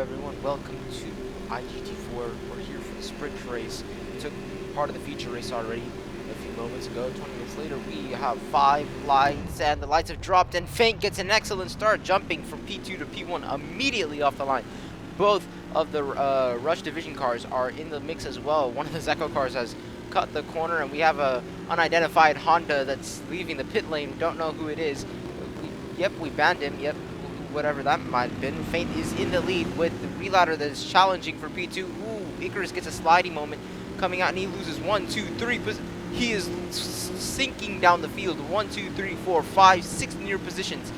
everyone, welcome to IGT4. We're here for the sprint race. We took part of the feature race already a few moments ago. 20 minutes later, we have 5 lights, and the lights have dropped, and Feint gets an excellent start, jumping from P2 to P1 immediately off the line. Both of the Rush Division cars are in the mix as well. One of the Zeco cars has cut the corner, and we have a unidentified Honda that's leaving the pit lane. We don't know who it is. We banned him. Yep. Whatever that might have been. Feint is in the lead with the reladder that is challenging for P2. Ooh, Icarus gets a sliding moment coming out, and he loses 1, 2, 3. He is sinking down the field. 1, 2, 3, 4, 5, 6 near positions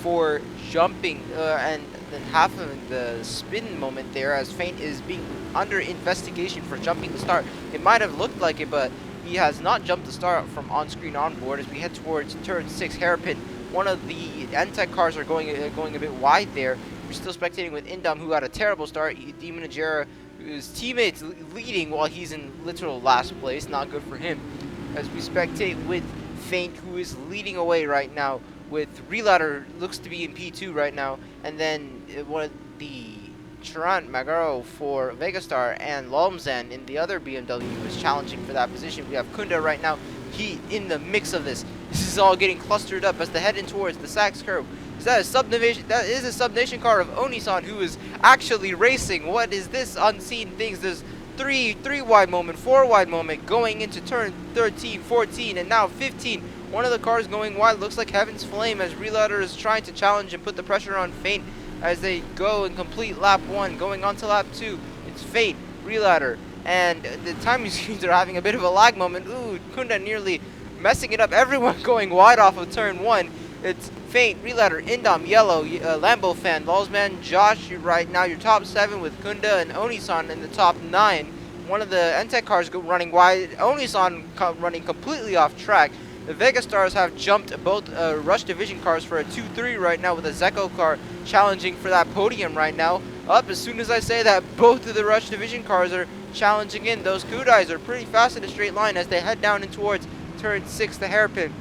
for jumping, and then half of the spin moment there as Feint is being under investigation for jumping the start. It might have looked like it, but he has not jumped the start from on-screen onboard as we head towards turn 6 hairpin. One of the N-Tech cars are going a bit wide there. We're still spectating with Indom, who had a terrible start. Demon Najera, his teammates leading while he's in literal last place. Not good for him. As we spectate with Feint, who is leading away right now, with Reladder looks to be in P2 right now, and then one of the Charant Magaro for Vegastar and Lomzan in the other BMW is challenging for that position. We have Kunda right now. He in the mix of this. This is all getting clustered up as they're heading towards the Sachs curve. Is that a subdivision? That is a subnation car of Onisan, who is actually racing. What is this unseen things? There's three wide moment, 4 wide moment going into turn 13, 14, and now 15. One of the cars going wide looks like Heaven's Flame as Reladder is trying to challenge and put the pressure on Feint as they go and complete lap 1, going on to lap 2. It's Feint, Reladder, and the timing screens are having a bit of a lag moment. Ooh, Kunda nearly messing it up. Everyone going wide off of turn 1. It's Feint, Reladder, Indom, Yellow, Lambo Fan, Lawsman, Josh right now, your top 7 with Kunda and Onisan in the top 9. One of the N-Tech cars running wide, Onisan running completely off track. The Vegastars have jumped both Rush Division cars for a 2-3 right now, with a Zeco car challenging for that podium right now. Up as soon as I say that, both of the Rush Division cars are challenging in. Those Kudais are pretty fast in a straight line as they head down in towards turn 6, the hairpin.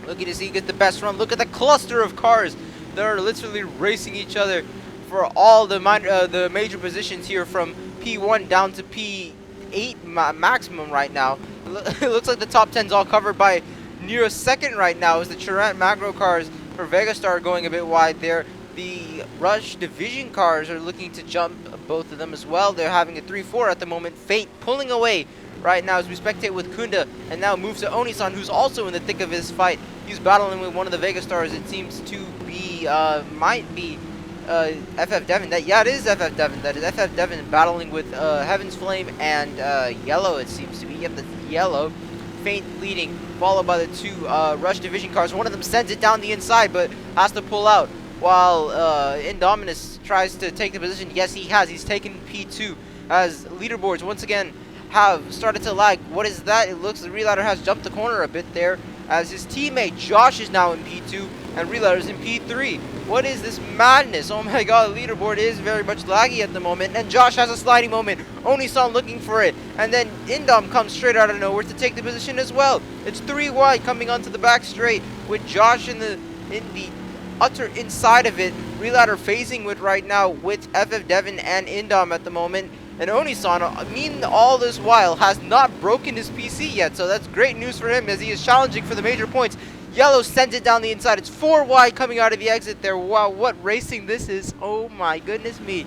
Looking to see who gets the best run. Look at the cluster of cars that are literally racing each other for all the major positions here from P1 down to P8 maximum right now. It looks like the top 10's all covered by near a second right now as the Charant Magro cars for Vegastar are going a bit wide there. The Rush Division cars are looking to jump both of them as well. They're having a 3-4 at the moment. Feint pulling away right now as we spectate with Kunda, and now moves to Onisan, who's also in the thick of his fight. He's battling with one of the Vegastars. It seems to be, might be FF Devon. Yeah, it is FF Devon. That is FF Devon battling with Heaven's Flame and Yellow, it seems to be. Yep, that's Yellow. Feint leading, followed by the 2 Rush Division cars. One of them sends it down the inside, but has to pull out, while Indominus tries to take the position. Yes, he has. He's taken P2 as leaderboards once again have started to lag. What is that? It looks like Reladder has jumped the corner a bit there as his teammate Josh is now in P2 and Reladder is in P3. What is this madness? Oh my god, the leaderboard is very much laggy at the moment, and Josh has a sliding moment. Onisan looking for it, and then Indom comes straight out of nowhere to take the position as well. It's 3 wide coming onto the back straight with Josh in the utter inside of it. Reladder phasing with right now with FF Devon and Indom at the moment. And Onisan, all this while, has not broken his PC yet, so that's great news for him as he is challenging for the major points. Yellow sends it down the inside. It's 4 wide coming out of the exit there. Wow, what racing this is. Oh my goodness me.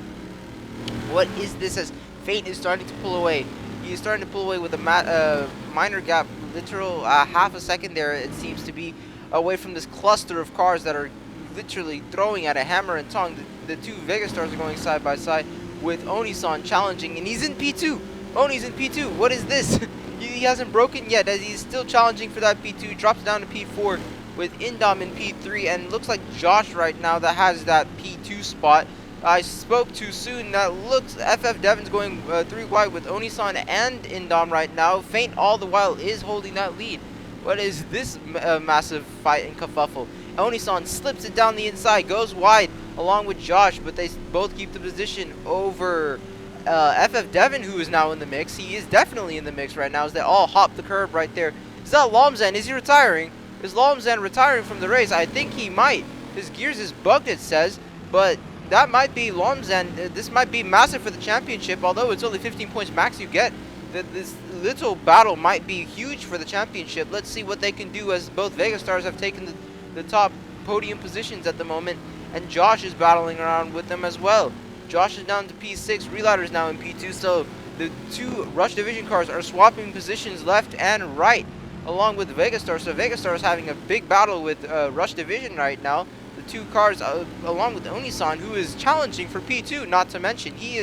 What is this as Feint is starting to pull away. He is starting to pull away with a minor gap, literal half a second there, it seems to be, away from this cluster of cars that are literally throwing at a hammer and tongue. The 2 Vegastars are going side by side, with Onisan challenging, and he's in P2. Oni's in P2. What is this? He hasn't broken yet as he's still challenging for that P2. Drops down to P4 with Indom in P3, and looks like Josh right now that has that P2 spot. I spoke too soon. That looks FF Devon's going 3 wide with Onisan and Indom right now. Feint all the while is holding that lead. What is this massive fight and kerfuffle? Onisan slips it down the inside, goes wide along with Josh, but they both keep the position over FF Devon, who is now in the mix. He is definitely in the mix right now as they all hop the curb right there. Is that Lomzan? Is he retiring? Is Lomzan retiring from the race? I think he might. His gears is bugged, it says, but that might be Lomzan. This might be massive for the championship, although it's only 15 points max you get. This little battle might be huge for the championship. Let's see what they can do, as both Vega Stars have taken the top podium positions at the moment, and Josh is battling around with them as well. Josh is down to P6, Relighter is now in P2, so the two Rush Division cars are swapping positions left and right, along with Vega Star. So Vega Star is having a big battle with Rush Division right now. The two cars, along with Onisan, who is challenging for P2, not to mention he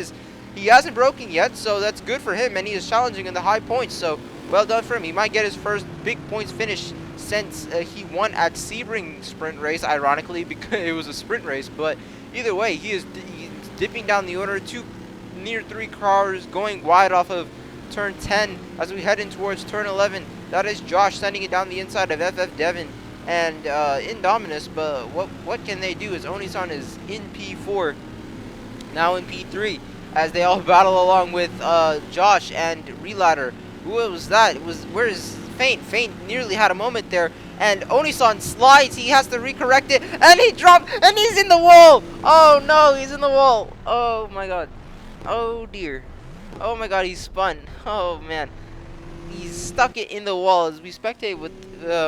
hasn't broken yet, so that's good for him, and he is challenging in the high points, so well done for him. He might get his first big points finish since he won at Sebring sprint race, ironically, because it was a sprint race, but either way, he's dipping down the order. Two near 3 cars going wide off of turn 10 as we head in towards turn 11. That is Josh sending it down the inside of FF Devon and Indominus, but what can they do, as Onisan is in P4, now in P3, as they all battle along with Josh and Relighter. Who was that? Where's Feint? Feint nearly had a moment there, and Onisan slides. He has to recorrect it, and he dropped, and he's in the wall. Oh no, he's in the wall. Oh my god. Oh dear. Oh my god, he's spun. Oh man. He's stuck it in the wall as we spectate with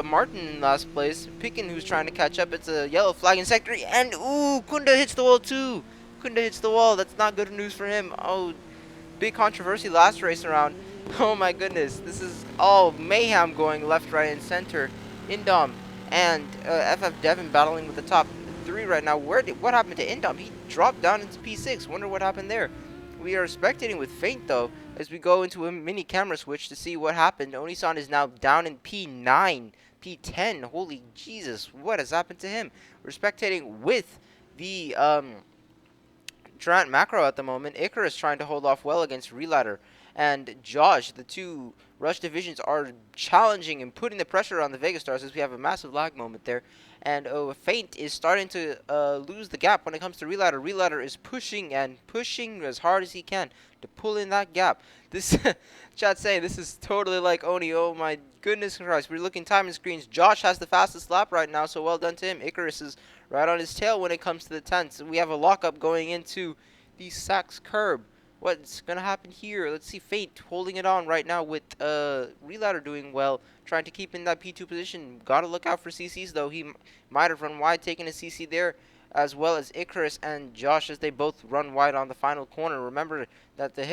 Martin in last place. Picken, who's trying to catch up. It's a yellow flag in sector, and ooh, Kunda hits the wall too. Kunda hits the wall. That's not good news for him. Oh, big controversy last race around. Oh my goodness, this is all mayhem going left, right, and center. Indom and FF Devon battling with the top 3 right now. What happened to Indom? He dropped down into P6. Wonder what happened there. We are spectating with Feint though, as we go into a mini camera switch to see what happened. Onisan is now down in P9, P10. Holy Jesus, what has happened to him? We're spectating with the Trant Macro at the moment. Icarus trying to hold off well against Relighter. And Josh, the two Rush divisions are challenging and putting the pressure on the Vega Stars, as we have a massive lag moment there. And Feint is starting to lose the gap when it comes to Relighter. Relighter is pushing and pushing as hard as he can to pull in that gap. This chat saying this is totally like Oni. Oh my goodness Christ. We're looking time and screens. Josh has the fastest lap right now, so well done to him. Icarus is right on his tail when it comes to the 10s. We have a lockup going into the Sachs curb. What's going to happen here? Let's see. Feint holding it on right now with Relighter doing well, trying to keep in that P2 position. Got to look out for CCs, though. He might have run wide, taking a CC there, as well as Icarus and Josh, as they both run wide on the final corner. Remember that the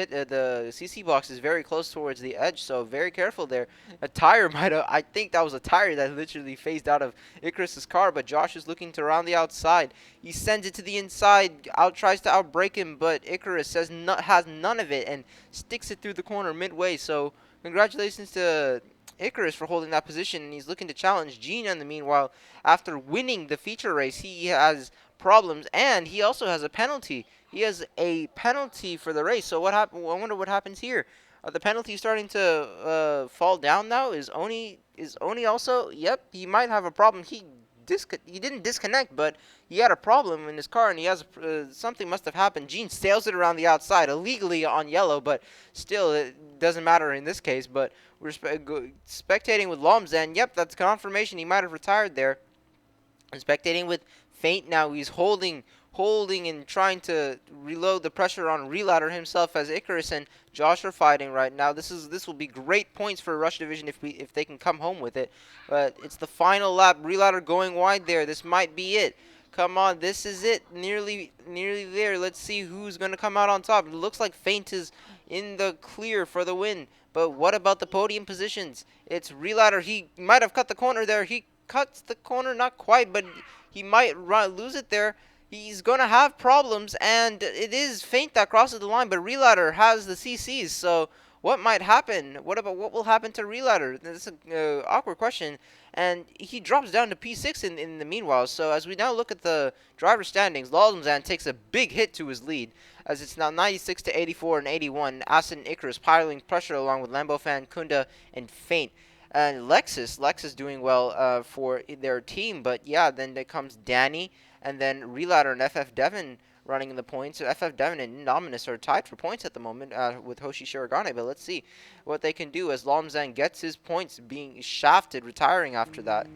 CC box is very close towards the edge, so very careful there. A tire might have, I think that was a tire that literally phased out of Icarus's car, but Josh is looking to round the outside. He sends it to the inside, tries to outbrake him, but Icarus has none of it and sticks it through the corner midway. So congratulations to Icarus for holding that position, and he's looking to challenge Gene in the meanwhile. After winning the feature race, he has problems, and he also has a penalty. He has a penalty for the race. So what happened? I wonder what happens here. The penalty starting to fall down now. Is Oni also? Yep, he might have a problem. He didn't disconnect, but he had a problem in his car, and he has something must have happened. Gene sails it around the outside illegally on yellow, but still it doesn't matter in this case. But we're spectating with Lomzan. Yep, that's confirmation. He might have retired there. And spectating with Feint now. He's holding and trying to reload the pressure on Relighter himself, as Icarus and Josh are fighting right now. This will be great points for Rush Division if they can come home with it. But it's the final lap. Relighter going wide there. This might be it. Come on, this is it. Nearly there. Let's see who's going to come out on top. It looks like Feint is in the clear for the win. But what about the podium positions? It's Relighter. He might have cut the corner there. He cuts the corner, not quite, but he might lose it there. He's going to have problems, and it is Feint that crosses the line, but Relighter has the CCs, so what might happen? What will happen to Relighter? That's an awkward question, and he drops down to P6 in the meanwhile. So as we now look at the driver standings, Lomzan takes a big hit to his lead, as it's now 96 to 84 and 81. Acid and Icarus piling pressure along with Lambofan, Kunda, and Feint. And Lexus doing well for their team, but yeah, then there comes Danny, and then Relighter and FF Devon running in the points. So FF Devon and Indominus are tied for points at the moment with Hoshi Shirogane, but let's see what they can do as Lomzan gets his points, being shafted, retiring after that.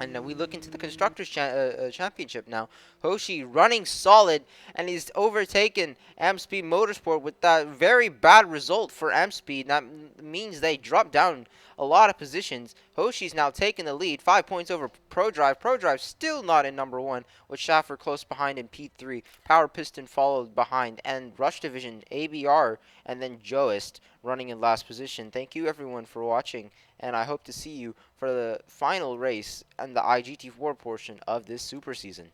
And then we look into the Constructors Championship now. Hoshi running solid, and he's overtaken M-Speed Motorsport with that very bad result for M-Speed. That means they dropped down a lot of positions. Hoshi's now taking the lead, 5 points over ProDrive. ProDrive still not in number 1, with Schaffer close behind in P3. Power Piston followed behind, and Rush Division, ABR, and then Joist running in last position. Thank you everyone for watching, and I hope to see you for the final race and the IGT4 portion of this super season.